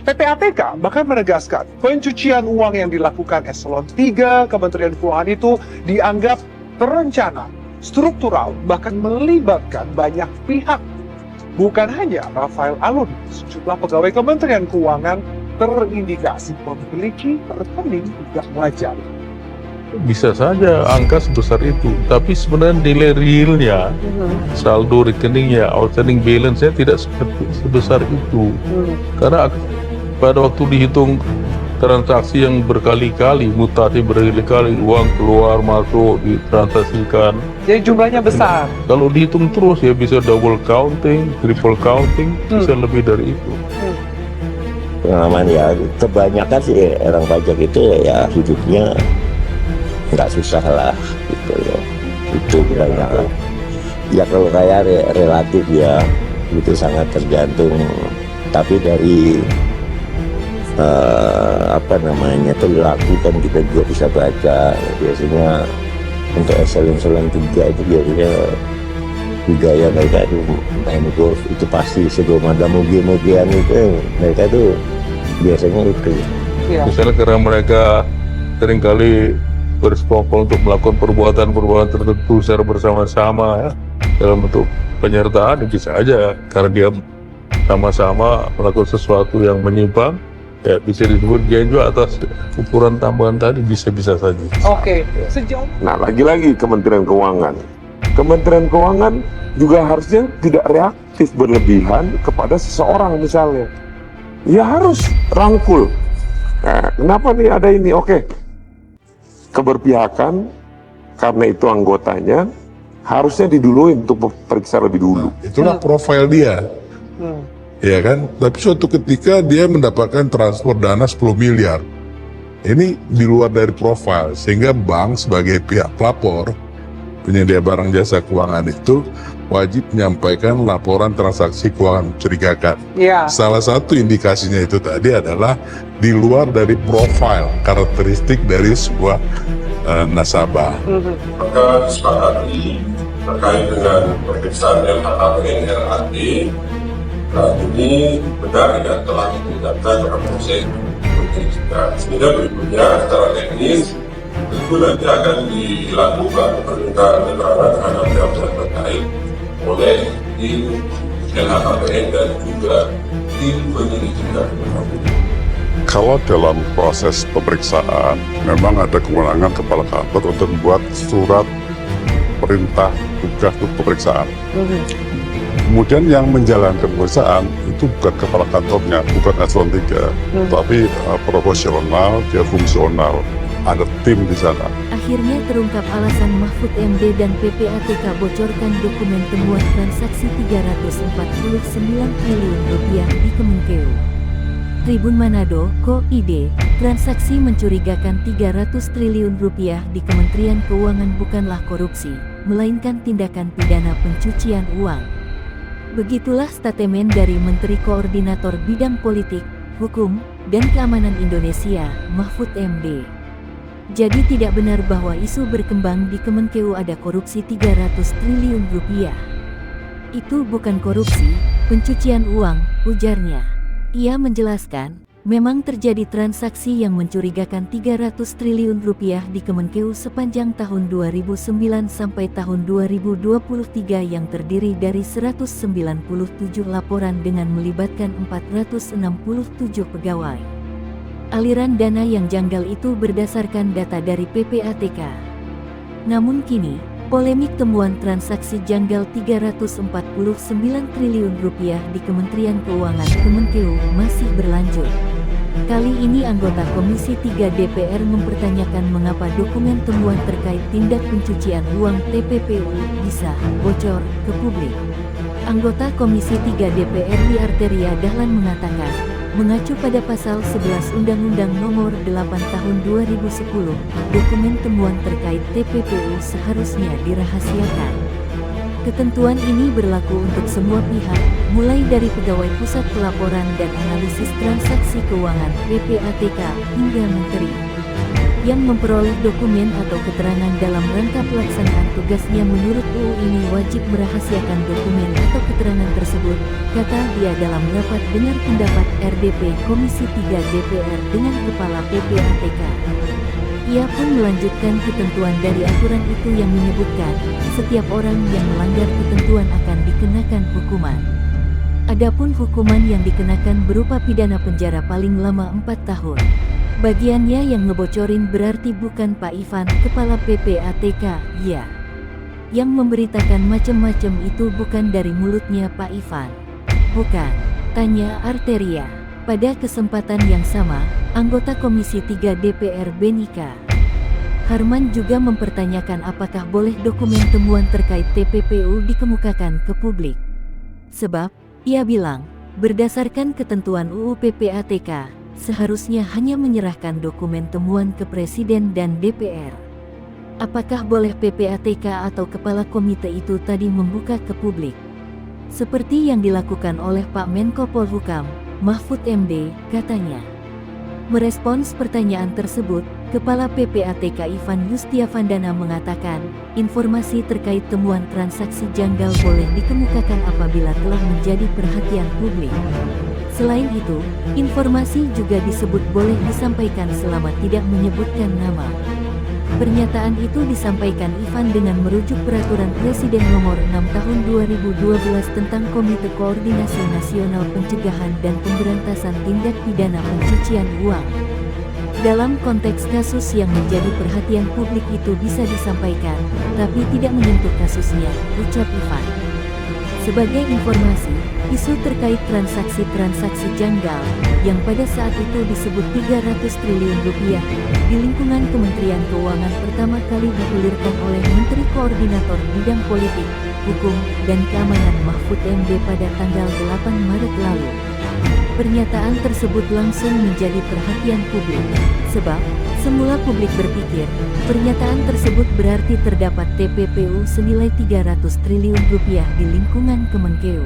PPATK bahkan menegaskan pencucian uang yang dilakukan Eselon 3 Kementerian Keuangan itu dianggap terencana, struktural, bahkan melibatkan banyak pihak. Bukan hanya Rafael Alun, sejumlah pegawai Kementerian Keuangan terindikasi memiliki rekening tidak wajar. Bisa saja angka sebesar itu, tapi sebenarnya nilai realnya, saldo rekeningnya, outstanding balance-nya tidak sebesar itu. Karena pada waktu dihitung transaksi yang berkali-kali, mutasi berkali-kali, uang keluar masuk ditransaksikan. Jadi jumlahnya besar. Kalau dihitung terus ya bisa double counting, triple counting, bisa lebih dari itu. Pengalaman ya, kebanyakan sih orang pajak itu ya hidupnya nggak susah lah gitu loh. Itu kebanyakan. Ya kalau kayak relatif ya itu sangat tergantung. Tapi dari perilaku kan kita juga bisa baca. Biasanya untuk eselon 3 itu biasanya budaya mereka itu main golf itu pasti sebelum ada moge-mogean itu mereka itu biasanya itu. Misalnya karena mereka seringkali bersekongkol untuk melakukan perbuatan-perbuatan tertentu secara bersama-sama ya, dalam bentuk penyertaan bisa aja karena dia sama-sama melakukan sesuatu yang menyimpang ya bisa disebut dia juga atas ukuran tambahan tadi bisa-bisa saja. Oke, sejauh Nah, lagi-lagi Kementerian Keuangan juga harusnya tidak reaktif berlebihan kepada seseorang misalnya. Ya harus rangkul. Nah, kenapa nih ada ini? Oke, keberpihakan karena itu anggotanya harusnya diduluin untuk periksa lebih dulu. Itulah profil dia. Ya kan? Tapi suatu ketika dia mendapatkan transfer dana 10 miliar. Ini di luar dari profil, sehingga bank sebagai pihak pelapor, penyedia barang jasa keuangan itu wajib menyampaikan laporan transaksi keuangan mencurigakan. Salah satu indikasinya itu tadi adalah di luar dari profil karakteristik dari sebuah nasabah. Maka disepakati terkait dengan pemeriksaan LHKPN RAT, ini benar ya telah ditingkatkan dalam proses penyidikan. Sehingga berikutnya secara teknis tentu nanti akan dilakukan permintaan keterangan terhadap pihak terkait oleh tim LHKPN dan juga tim penyelidikan. Kalau dalam proses pemeriksaan memang ada kewenangan kepala kantor untuk membuat surat perintah tugas untuk pemeriksaan. Kemudian yang menjalankan pemeriksaan itu bukan kepala kantornya, bukan eselon 3, tapi profesional, dia fungsional, ada tim di sana. Akhirnya terungkap alasan Mahfud MD dan PPATK bocorkan dokumen temuan transaksi 349 triliun rupiah di Kemenkeu. Tribun Manado, Ko.id, transaksi mencurigakan 300 triliun rupiah di Kementerian Keuangan bukanlah korupsi, melainkan tindakan pidana pencucian uang. Begitulah statemen dari Menteri Koordinator Bidang Politik, Hukum, dan Keamanan Indonesia, Mahfud MD. Jadi tidak benar bahwa isu berkembang di Kemenkeu ada korupsi 300 triliun rupiah. Itu bukan korupsi, pencucian uang, ujarnya. Ia menjelaskan, memang terjadi transaksi yang mencurigakan 300 triliun rupiah di Kemenkeu sepanjang tahun 2009 sampai tahun 2023 yang terdiri dari 197 laporan dengan melibatkan 467 pegawai. Aliran dana yang janggal itu berdasarkan data dari PPATK. Namun kini, polemik temuan transaksi janggal 349 triliun rupiah di Kementerian Keuangan Kemenkeu masih berlanjut. Kali ini anggota Komisi 3 DPR mempertanyakan mengapa dokumen temuan terkait tindak pencucian uang TPPU bisa bocor ke publik. Anggota Komisi 3 DPR Ri Arteria Dahlan mengatakan, mengacu pada pasal 11 Undang-Undang Nomor 8 Tahun 2010, dokumen temuan terkait TPPU seharusnya dirahasiakan. Ketentuan ini berlaku untuk semua pihak, mulai dari pegawai pusat pelaporan dan analisis transaksi keuangan PPATK hingga menteri. yang memperoleh dokumen atau keterangan dalam rangka pelaksanaan tugasnya menurut UU ini wajib merahasiakan dokumen atau keterangan tersebut, kata dia dalam rapat dengar pendapat RDP Komisi 3 DPR dengan Kepala PPATK. Ia pun melanjutkan ketentuan dari aturan itu yang menyebutkan, setiap orang yang melanggar ketentuan akan dikenakan hukuman. Adapun hukuman yang dikenakan berupa pidana penjara paling lama 4 tahun. Bagiannya yang ngebocorin berarti bukan Pak Ivan, Kepala PPATK, ya. Yang memberitakan macam-macam itu bukan dari mulutnya Pak Ivan. Bukan, tanya Arteria. Pada kesempatan yang sama, anggota Komisi 3 DPR Benika Harman juga mempertanyakan apakah boleh dokumen temuan terkait TPPU dikemukakan ke publik. Sebab, ia bilang, berdasarkan ketentuan UU PPATK, seharusnya hanya menyerahkan dokumen temuan ke Presiden dan DPR. Apakah boleh PPATK atau Kepala Komite itu tadi membuka ke publik? Seperti yang dilakukan oleh Pak Menko Polhukam, Mahfud MD, katanya. Merespons pertanyaan tersebut, Kepala PPATK Ivan Yustiavandana mengatakan, informasi terkait temuan transaksi janggal boleh dikemukakan apabila telah menjadi perhatian publik. Selain itu, informasi juga disebut boleh disampaikan selama tidak menyebutkan nama. Pernyataan itu disampaikan Ivan dengan merujuk Peraturan Presiden Nomor 6 Tahun 2012 tentang Komite Koordinasi Nasional Pencegahan dan Pemberantasan Tindak Pidana Pencucian Uang. Dalam konteks kasus yang menjadi perhatian publik itu bisa disampaikan, tapi tidak menyentuh kasusnya, ucap Ivan. Sebagai informasi, isu terkait transaksi-transaksi janggal, yang pada saat itu disebut 300 triliun rupiah, di lingkungan Kementerian Keuangan pertama kali digulirkan oleh Menteri Koordinator Bidang Politik, Hukum, dan Keamanan Mahfud MD pada tanggal 8 Maret lalu. Pernyataan tersebut langsung menjadi perhatian publik, sebab, semula publik berpikir, pernyataan tersebut berarti terdapat TPPU senilai 300 triliun rupiah di lingkungan Kemenkeu.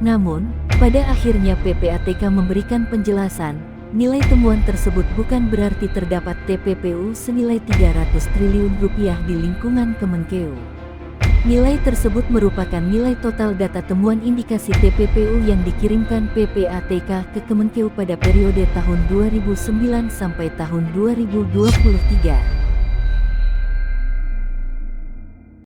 Namun, pada akhirnya PPATK memberikan penjelasan, nilai temuan tersebut bukan berarti terdapat TPPU senilai 300 triliun rupiah di lingkungan Kemenkeu. Nilai tersebut merupakan nilai total data temuan indikasi TPPU yang dikirimkan PPATK ke Kemenkeu pada periode tahun 2009 sampai tahun 2023.